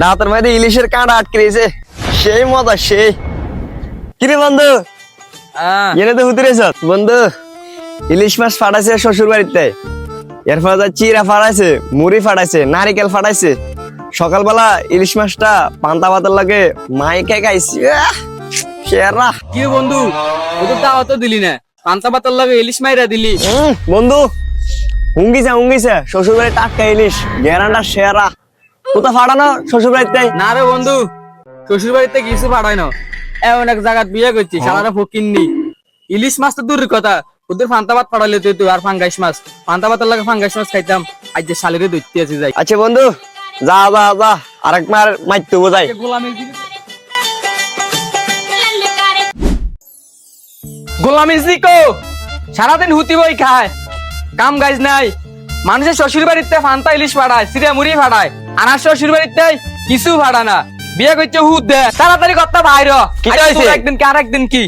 দাঁতের মধ্যে ইলিশের কাঁটা আটকে রয়েছে, সেই মজা সেই। কিরে বন্ধু, এনে তো হুতরেছ বন্ধু? ইলিশ মাছ ফাটাইছে শ্বশুর বাড়িতে, এরপর চিরা ফাটাইছে, মুড়ি ফাটাইছে, নারিকেল ফাটাইছে। সকালবেলা ইলিশ মাছটা পান্তা ভাতের লাগে মাইকে খাইছি, সেরা। কি বন্ধু, ওদের দাওয়াত দিলি না, পান্তা ভাতের লাগে ইলিশ মাইরা দিলি। বন্ধু হুঙ্গিছে শ্বশুর বাড়ি টাটকা ইলিশ, গেরান্ডা সেরা। কোথা ফাটানো শ্বশুর বাড়িতে? না রে বন্ধু, শ্বশুর বাড়িতে কিছু পাঠায় না, এমন এক জায়গায় বিয়ে করছি, সারাটা ফকিন্নি। ইলিশ মাছ তো দূরের কথা, ওদের পান্তা ভাত পাঠালে তুই আর ফাঙ্গাইশ মাছ, পান্তা ভাতের লাগে ফাঙ্গাইশ মাছ খাইতাম। আজ যে শালিরে ধরতে আছি যাই। আচ্ছা বন্ধু, যা আরেকবার মাইতে বোঝাই। গোলামি জিকো সারাদিন হুতি বই খায়, কাম গাইজ নাই। মানুষের শ্বশুর বাড়িতে ফান্তা ইলিশ ফাড়ায়, সিরে মুড়ি ফাড়ায়, আর শ্বশুর বাড়িতে কিছু ফাড়া না। বিয়ে করছে হুত দে, তাড়াতাড়ি কথা বাইর। একদিন কি আর একদিন কি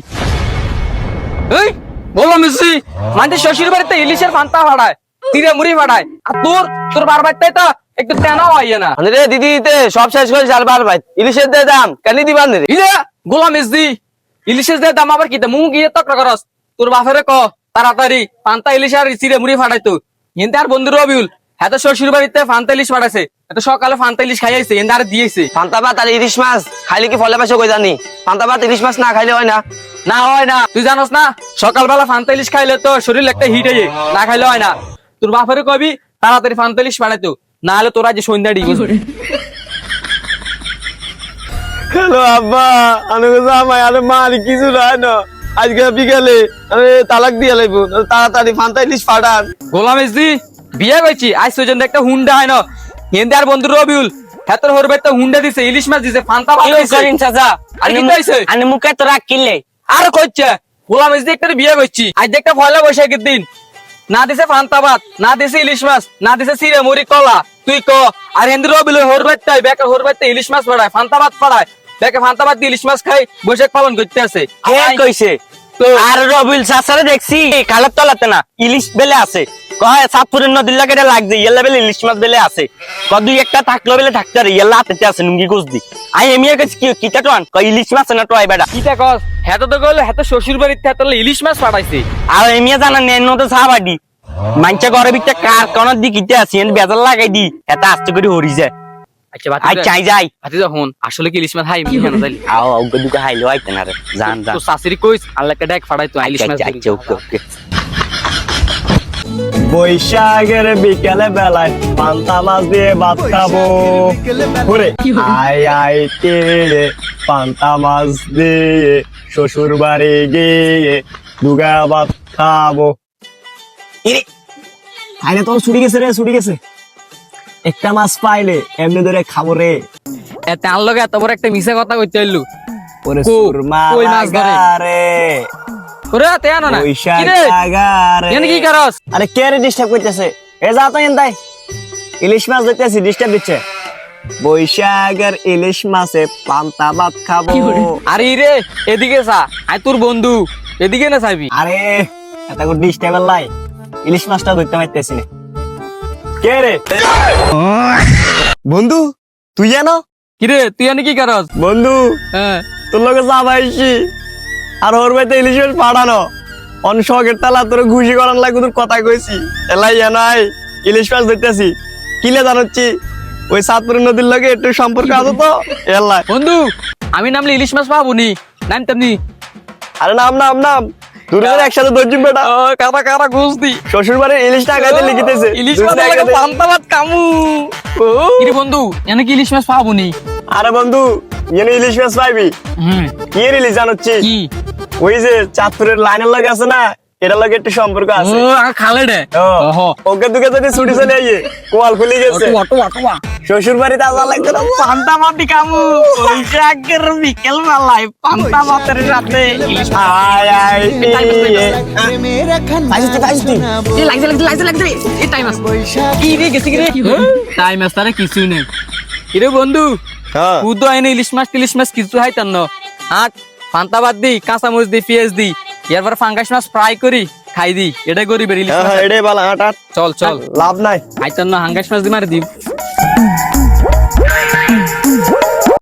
গোলামি? মানুষের শ্বশুর বাড়িতে ইলিশের ফান্তা ফাড়ায়, সিরে মুড়ি ফাড়ায়, আর তোর বার বাড়িতে তো একটু তেনাও হয় না। দিদি দিতে সব শেষ করে চাল বার ভাই, ইলিশের দাম কেন দিবান রে? গোলামি ইলিশের দাম আবার কি মুখ গিয়ে তক্র করস? তোর বাপেরে ক তাড়াতাড়ি পান্তা ইলিশ আর চিড়ে মুড়ি ফাটাইতো। কিন্তু আর বন্ধু রবিউল এত শ্বশুর বাড়িতে ফান্তা ইলিশ ফাটাইছে, এত সকালে ফান্তা ইলিশ খাইছে, এনে আর দিয়েছে। ফান্তা ভাত আর ইলিশ মাছ খাইলে কি ফলে পাশে কই জানি? ফান্তা ভাত ইলিশ মাছ না খাইলে হয় না? না হয় না, তুই জানোস না সকালবেলা ফান্তা ইলিশ খাইলে তো শরীর একটা হিট হয়ে, না খাইলে হয় না। তোর বাপেরে কবি তাড়াতাড়ি ফান্তা ইলিশ ফাটাইতো, না হলে তোরা যে সন্ধ্যা ডি। হ্যালো আব্বা, আমি জামাই আরে মার কিছু নাই না, আজকে বিকালে আমি তালাক দিয়ে লাইবো, তাড়াতাড়ি ফান্তা ইলিশ ফাটান। গোলাম বিয়ে করছি আজ পর্যন্ত একটা হুন্ডা হয় না। হিন্দে আর বন্ধু রবিউল হেতর হরবে তো হুন্ডা দিছে, ইলিশ মাছ দিছে, ফান্তা ভাত দিছে। চাচা আনি মুখে তো রাখ কিনলে আর কইছে গোলাম একটা বিয়ে করছি আজ একটা পয়লা বৈশাখের দিন, না দিছে ফান্তা ভাত, না দিছে ইলিশ মাছ, না দিছে চিড়ে মুড়ি কলা। তুই ক আর হিন্দু রবিউল হরবাইতে বেকার হরবাইতে ইলিশ মাছ ফাড়ায়, ফান্তা ভাত ফাড়ায়, বেকার ফান্তা ভাত দিয়ে ইলিশ মাছ খাই বৈশাখ পালন করতে আছে। কইছে আর রবিউল চাচারে দেখছি কালের তলাতে না ইলিশ বেলে আছে, কয় সাতপুরের নদীর লাগে লাগছে, ইয়েলা বেলে ইলিশ মাছ বেলে আছে, দুই একটা থাকলো বেলে থাকতে পারে, ইয়েলা হাতে আছে নুঙ্গি গুজদি। আই এমিয়া কাছে কিটা টান কয় ইলিশ মাছ না টয় বেটা কিটা কস? হেতো তো গেল হেতো শ্বশুর বাড়িতে হেতো ইলিশ মাছ ফাটাইছে, আর এমিয়া জানা নেন তো সাহাবাডি মানছে ঘরে ভিতরে কার কোন দিক কিটা আছে বেজাল লাগাই দি এত আস্তে করে হরি যায়। আচ্ছা চাই যাই হাতি যখন আসলে কি ইলিশ মাছ হাই আমি কেন যাই আও ওকে দুকে হাইলো আইতে না রে জান জান তো শাশুড়ি কইস আল্লাহকে ডাক ফাটাইতো ইলিশ মাছ। আচ্ছা ওকে ওকে। বৈশাখের বিকেলে বেলায় পান্তা মাছ দিয়ে ভাত খাবো, আই তেরে পান্তা মাছ দিয়ে শ্বশুর বাড়ি গিয়ে দুগা ভাত খাবো। আইনে তোর ছুটি গেছে রে, ছুটি গেছে। একটা মাছ পাইলে এমনি ধরে খাবো রে। তার লগে এত বড় একটা মিছা কথা কইতে হইলু। ওরে সুরমা লাগারে ওরে তেন না বৈশাখ লাগারে এনে কি করস? আরে কে রে ডিস্টার্ব করতেছে? এ যা তো এনতাই ইলিশ মাছ দেখতেছি, ডিস্টার্ব দিচ্ছে। বৈশাখের ইলিশ মাছে পান্তা ভাত খাবো। আরে রে এদিকে চা, আই তোর বন্ধু এদিকে না চাইবি। আরে এত করে ডিস্টার্ব লাই, ইলিশ মাছটা ধরতে পারতেছি না। কে রে বন্ধু? তুই জানো কি রে তুই এনে কি করস? বন্ধু হ্যাঁ তোর লগে যা ভাইছি আর ওর বাড়িতে ইলিশ মাছ পাঠানো অনশকের তালা তোর ঘুষি করার লাগে তোর কথা কইছি। এলাই নাই ইলিশ মাছ ধরতেছি কিলে জানাচ্ছি, ওই সাতপুরের নদীর লগে একটু সম্পর্ক আছে তো এলাই। বন্ধু আমি নামলে ইলিশ মাছ পাবো নি নাম তেমনি? আরে নাম নাম নাম দুজনের একসাথে ধরছি বেটা। কারা কারা ঘুষ দি শ্বশুর বাড়ির ইলিশ টাকাতে লিখিতেছে ইলিশ মাছ লাগে পান্তা ভাত কামু। কি রে বন্ধু এনে কি ইলিশ মাছ পাবো নি? আরে বন্ধু এনে ইলিশ মাছ পাইবি। কি ইলিশ জানাচ্ছি? কি ওই যে চাঁদপুরের লাইনের লগে আছে না, এটার লগে একটু সম্পর্ক আছে। খালে রে ওকে দুকে যদি ছুটি চলে আইয়ে কোয়াল খুলে গেছে, শ্বশুর বাড়িতে আসা লাগছে না পান্তা ভাত কামু। বৈশাখের বিকেল বেলায় পান্তা ভাতের সাথে আয় আয় টাইম আছে তারে কিছুই নেই। কিরে বন্ধু তুই এনে ইলিশ মাছ কিছু হাইতান না, আট পান্তা ভাত দি, কাঁচা মরিচ দি, পেঁয়াজ দি, এরপর ফাঙ্গাস মাছ ফ্রাই করি খাই দি। এটা গরিবের ইলিশ মাছ। এটাই বালা। চল চল লাভ নাই আইতান না, হাঙ্গাস মাছ দি মারি দি।